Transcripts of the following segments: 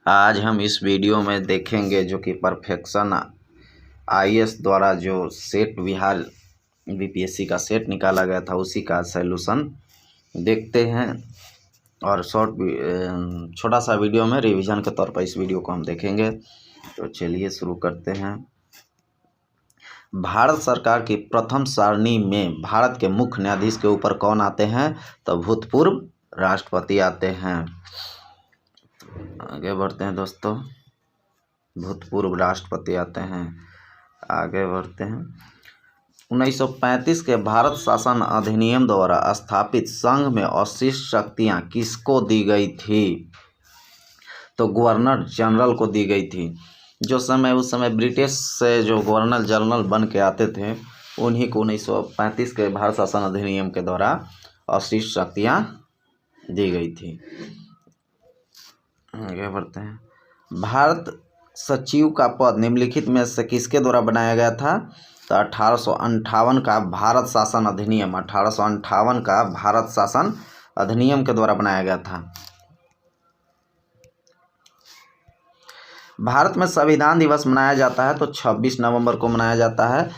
आज हम इस वीडियो में देखेंगे जो कि परफेक्शन आईएएस द्वारा जो सेट बिहार बीपीएससी का सेट निकाला गया था उसी का सॉल्यूशन देखते हैं। और छोटा सा वीडियो में रिवीजन के तौर पर इस वीडियो को हम देखेंगे। तो चलिए शुरू करते हैं। भारत सरकार की प्रथम सारणी में भारत के मुख्य न्यायाधीश के ऊपर कौन आते हैं? तो भूतपूर्व राष्ट्रपति आते हैं। आगे बढ़ते हैं दोस्तों, भूतपूर्व राष्ट्रपति आते हैं। आगे बढ़ते हैं। 1935 के भारत शासन अधिनियम द्वारा स्थापित संघ में अशिष्ट शक्तियां किसको दी गई थी? तो गवर्नर जनरल को दी गई थी। उस समय ब्रिटिश से जो गवर्नर जनरल बन के आते थे उन्हीं को 1935 के भारत शासन अधिनियम के द्वारा अशिष्ट शक्तियां दी गई थी। आगे बढ़ते हैं। भारत सचिव का पद निम्नलिखित में से किसके द्वारा बनाया गया था? तो 1858 का भारत शासन अधिनियम 1858 का भारत शासन अधिनियम के द्वारा बनाया गया था। भारत में संविधान दिवस मनाया जाता है तो 26 नवंबर को मनाया जाता है।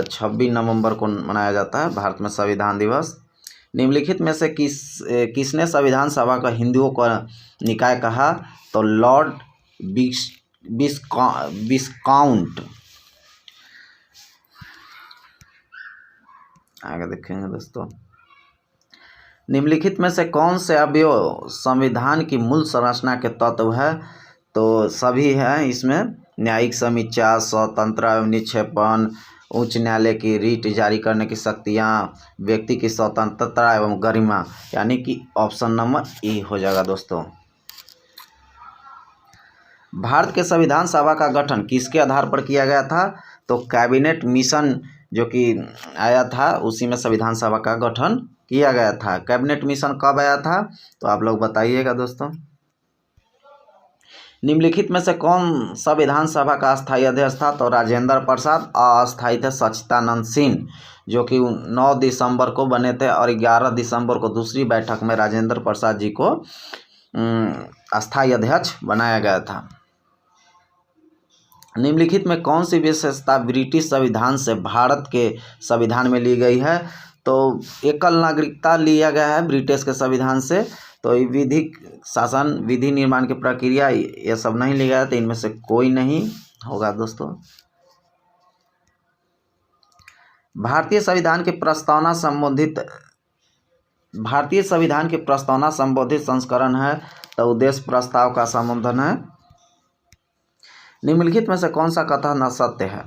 26 नवंबर को मनाया जाता है भारत में संविधान दिवस। निम्नलिखित में से किसने संविधान सभा का हिंदुओं का निकाय कहा? तो लॉर्ड विस्काउंट। आगे देखेंगे दोस्तों। निम्नलिखित में से कौन से अवयव संविधान की मूल संरचना के तत्व है? तो सभी हैं इसमें। न्यायिक समीक्षा, स्वतंत्र एवं निष्पक्ष, उच्च न्यायालय की रीट जारी करने की शक्तियाँ, व्यक्ति की स्वतंत्रता एवं गरिमा, यानी कि ऑप्शन नंबर ए हो जाएगा दोस्तों। भारत के संविधान सभा का गठन किसके आधार पर किया गया था? तो कैबिनेट मिशन जो कि आया था उसी में संविधान सभा का गठन किया गया था। कैबिनेट मिशन कब आया था? तो आप लोग बताइएगा दोस्तों। निम्नलिखित में से कौन संविधान सभा का अस्थायी अध्यक्ष था? तो राजेंद्र प्रसाद। अस्थायी थे सच्चिदानंद सिंह जो कि 9 दिसंबर को बने थे और 11 दिसंबर को दूसरी बैठक में राजेंद्र प्रसाद जी को अस्थायी अध्यक्ष बनाया गया था। निम्नलिखित में कौन सी विशेषता ब्रिटिश संविधान से भारत के संविधान में ली गई है? तो एकल नागरिकता लिया गया है ब्रिटिश के संविधान से। तो विधिक शासन, विधि निर्माण की प्रक्रिया, ये सब नहीं लिया गया, तो इनमें से कोई नहीं होगा दोस्तों। भारतीय संविधान के प्रस्तावना संबोधित संस्करण है तो उद्देश्य प्रस्ताव का संबोधन है। निम्नलिखित में से कौन सा कथन असत्य है?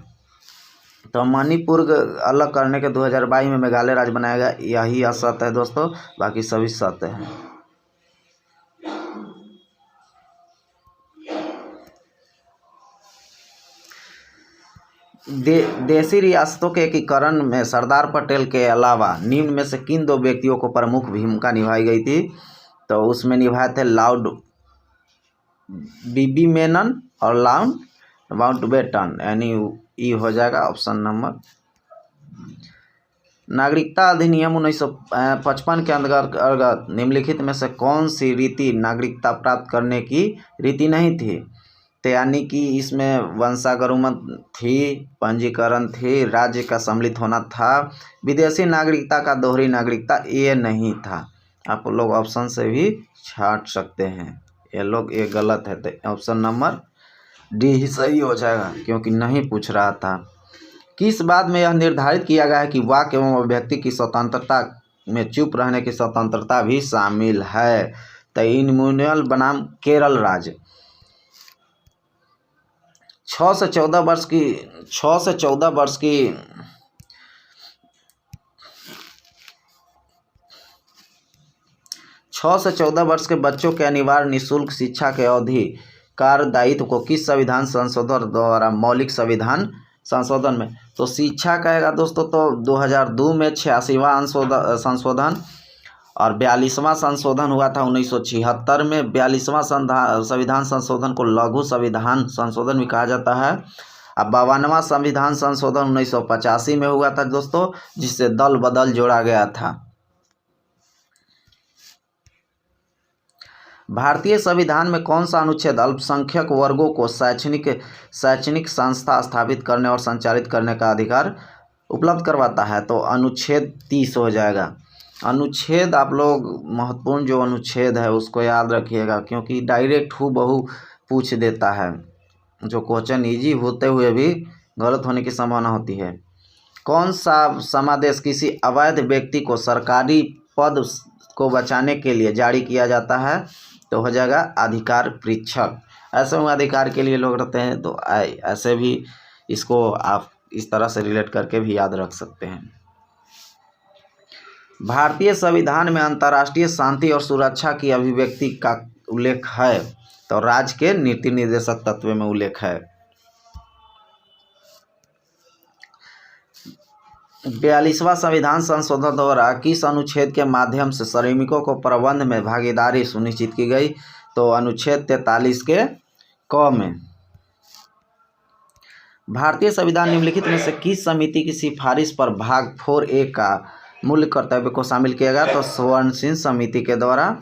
तो मणिपुर अलग करने के 2022 में मेघालय राज्य बनाया गया, यही असत्य है दोस्तों, बाकी सभी सत्य हैं। देशी रियासतों के एकीकरण में सरदार पटेल के अलावा निम्न में से किन 2 व्यक्तियों को प्रमुख भूमिका निभाई गई थी? तो उसमें निभाए थे लॉर्ड बीबी मेनन और लॉर्ड माउंटबेटन, यानी ई हो जाएगा ऑप्शन नंबर। नागरिकता अधिनियम 1955 के अंतर्गत निम्नलिखित में से कौन सी रीति नागरिकता प्राप्त करने की रीति नहीं थी? तो यानी कि इसमें वंशागरुमत थी, पंजीकरण थी, राज्य का सम्मिलित होना था, विदेशी नागरिकता का दोहरी नागरिकता ये नहीं था। आप लोग ऑप्शन से भी छांट सकते हैं, ये गलत है, तो ऑप्शन नंबर डी ही सही हो जाएगा क्योंकि नहीं पूछ रहा था। किस बात में यह निर्धारित किया गया है कि वाक एवं अभिव्यक्ति की स्वतंत्रता में चुप रहने की स्वतंत्रता भी शामिल है? तो इनम्यूनल बनाम केरल राज्य 6 से 14 वर्ष के बच्चों के अनिवार्य निःशुल्क शिक्षा के अधिकार दायित्व को किस संविधान संशोधन द्वारा मौलिक संविधान संशोधन में? तो शिक्षा कहेगा दोस्तों तो 2002 में 86वां संशोधन और 42वां संशोधन हुआ था 1976 में। 42वां संविधान संशोधन को लघु संविधान संशोधन भी कहा जाता है। अब 52वां संविधान संशोधन 1985 में हुआ था दोस्तों, जिससे दल बदल जोड़ा गया था। भारतीय संविधान में कौन सा अनुच्छेद अल्पसंख्यक वर्गों को शैक्षणिक संस्था स्थापित करने और संचालित करने का अधिकार उपलब्ध करवाता है? तो अनुच्छेद 30 हो जाएगा। अनुच्छेद आप लोग महत्वपूर्ण जो अनुच्छेद है उसको याद रखिएगा, क्योंकि डायरेक्ट हूबहू पूछ देता है। जो क्वेश्चन इजी होते हुए भी गलत होने की संभावना होती है। कौन सा समादेश किसी अवैध व्यक्ति को सरकारी पद को बचाने के लिए जारी किया जाता है? तो हो जाएगा अधिकार परीक्षक। ऐसे में अधिकार के लिए लोग रहते हैं, तो ऐसे भी इसको आप इस तरह से रिलेट करके भी याद रख सकते हैं। भारतीय संविधान में अंतर्राष्ट्रीय शांति और सुरक्षा की अभिव्यक्ति का उल्लेख है? तो राज्य के नीति निर्देशक तत्व में उल्लेख है। 42वां संविधान संशोधन द्वारा किस अनुच्छेद के माध्यम से श्रमिकों को प्रबंध में भागीदारी सुनिश्चित की गई? तो अनुच्छेद 43 के क में। भारतीय संविधान निम्नलिखित में से किस समिति की सिफारिश पर भाग 4A का मूल्य कर्तव्य को शामिल किया गया? तो स्वर्ण सिंह समिति के द्वारा।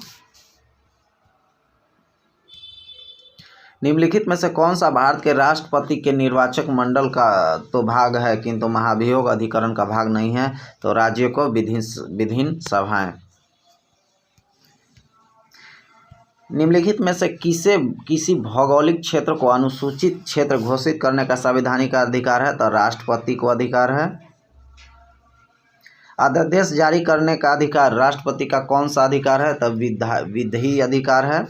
निम्नलिखित में से कौन सा भारत के राष्ट्रपति के निर्वाचक मंडल का तो भाग है, किंतु महाभियोग अधिकरण का भाग नहीं है? तो राज्यों को विधिन सभाएं। निम्नलिखित में से किसी भौगोलिक क्षेत्र को अनुसूचित क्षेत्र घोषित करने का संवैधानिक अधिकार है? तो राष्ट्रपति को अधिकार है। अध्यादेश जारी करने का अधिकार राष्ट्रपति का कौन सा अधिकार है? तो विधि अधिकार है।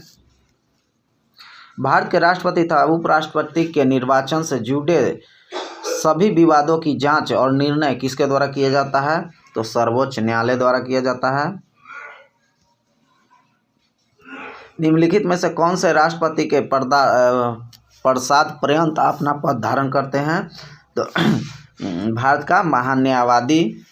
भारत के राष्ट्रपति तथा उपराष्ट्रपति के निर्वाचन से जुड़े सभी विवादों की जांच और निर्णय किसके द्वारा किया जाता है? तो सर्वोच्च न्यायालय द्वारा किया जाता है। निम्नलिखित में से कौन से राष्ट्रपति के पश्चात पर्यंत अपना पद धारण करते हैं? तो भारत का महान्यायवादी।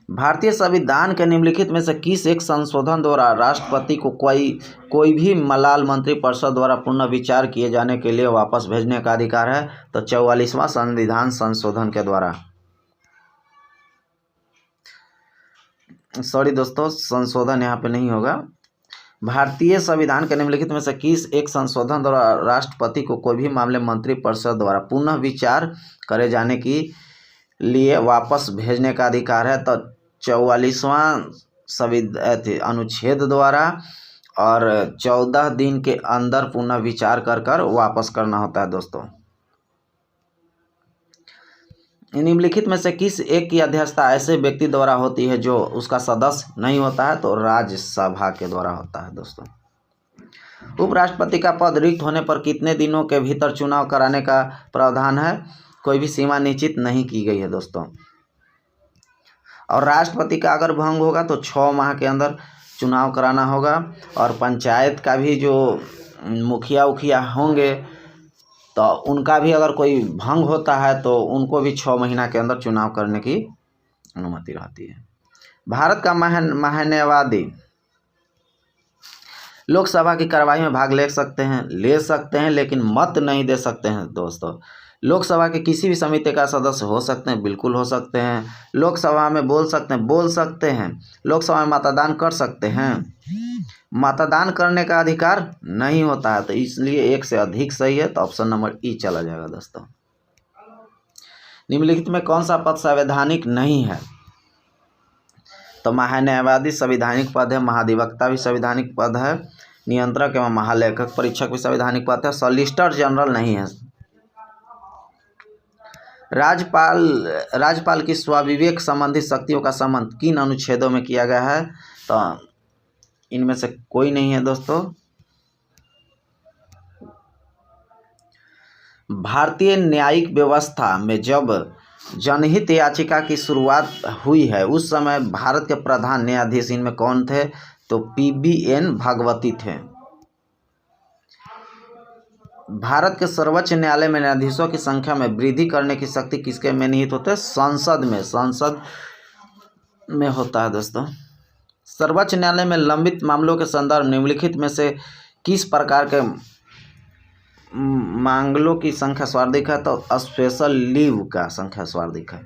भारतीय संविधान के निम्नलिखित में से किस एक संशोधन द्वारा राष्ट्रपति को कोई भी मलाल मंत्रिपरिषद द्वारा पुनः विचार किए जाने के लिए वापस भेजने का अधिकार है? तो 44वां संविधान संशोधन के द्वारा। सॉरी दोस्तों, संशोधन यहाँ पे नहीं होगा। भारतीय संविधान के निम्नलिखित में से किस एक संशोधन द्वारा राष्ट्रपति को कोई भी मामले मंत्रिपरिषद द्वारा पुनः विचार करे जाने के लिए वापस भेजने का अधिकार है? तो 44वां अनुच्छेद द्वारा, और 14 दिन के अंदर पुनः विचार कर वापस करना होता है दोस्तों। निम्नलिखित में से किस एक की अध्यक्षता ऐसे व्यक्ति द्वारा होती है जो उसका सदस्य नहीं होता है? तो राज्यसभा के द्वारा होता है दोस्तों। उपराष्ट्रपति का पद रिक्त होने पर कितने दिनों के भीतर चुनाव कराने का प्रावधान है? कोई भी सीमा निश्चित नहीं की गई है दोस्तों। और राष्ट्रपति का अगर भंग होगा तो 6 माह के अंदर चुनाव कराना होगा। और पंचायत का भी जो मुखिया होंगे तो उनका भी अगर कोई भंग होता है तो उनको भी 6 महीना के अंदर चुनाव करने की अनुमति रहती है। भारत का महान्यायवादी लोकसभा की कार्यवाही में भाग ले सकते हैं लेकिन मत नहीं दे सकते हैं दोस्तों। लोकसभा के किसी भी समिति का सदस्य हो सकते हैं, बिल्कुल हो सकते हैं। लोकसभा में बोल सकते हैं। लोकसभा में मतदान कर सकते हैं। मतदान करने का अधिकार नहीं होता है, तो इसलिए एक से अधिक सही है, तो ऑप्शन नंबर ई चला जाएगा दोस्तों। निम्नलिखित में कौन सा पद संवैधानिक नहीं है? तो महान्यायवादी संवैधानिक पद है। महाधिवक्ता भी संवैधानिक पद है। नियंत्रक एवं महालेखक परीक्षक भी संवैधानिक पद है। सॉलिसिटर जनरल नहीं है। राज्यपाल की स्वाविवेक संबंधी शक्तियों का संबंध किन अनुच्छेदों में किया गया है? तो इनमें से कोई नहीं है दोस्तों। भारतीय न्यायिक व्यवस्था में जब जनहित याचिका की शुरुआत हुई है उस समय भारत के प्रधान न्यायाधीश इनमें कौन थे? तो PBN भागवती थे। भारत के सर्वोच्च न्यायालय में न्यायाधीशों की संख्या में वृद्धि करने की शक्ति किसके में निहित होते हैं? संसद में होता है दोस्तों। सर्वोच्च न्यायालय में लंबित मामलों के संदर्भ निम्नलिखित में से किस प्रकार के मामलों की संख्या सर्वाधिक है? तो स्पेशल लीव का संख्या सर्वाधिक है।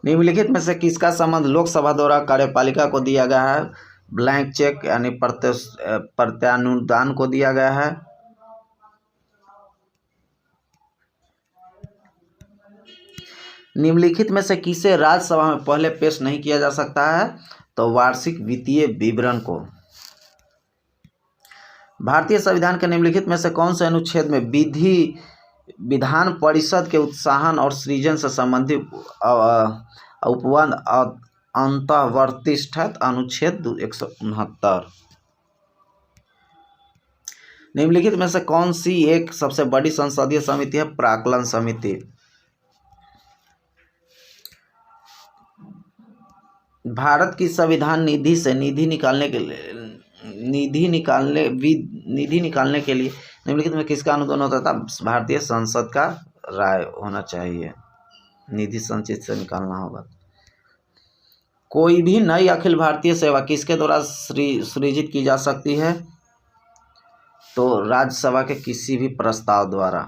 निम्नलिखित में से किसका संबंध लोकसभा द्वारा कार्यपालिका को दिया गया है? ब्लैंक चेक यानी प्रत्यानुदान को दिया गया है। निम्नलिखित में से किसे राज्यसभा में पहले पेश नहीं किया जा सकता है? तो वार्षिक वित्तीय विवरण को। भारतीय संविधान के निम्नलिखित में से कौन से अनुच्छेद में विधान परिषद के उत्साहन और सृजन से संबंधित उपबंध अंतर्वर्तिष्ठित? अनुच्छेद 169। निम्नलिखित में से कौन सी एक सबसे बड़ी संसदीय समिति है? प्राक्कलन समिति। भारत की संविधान निधि से निधि निकालने के लिए निम्नलिखित में किसका अनुमोदन होता था? भारतीय संसद का राय होना चाहिए। निधि संचित से निकालना होगा। कोई भी नई अखिल भारतीय सेवा किसके द्वारा सृजित की जा सकती है? तो राज्यसभा के किसी भी प्रस्ताव द्वारा।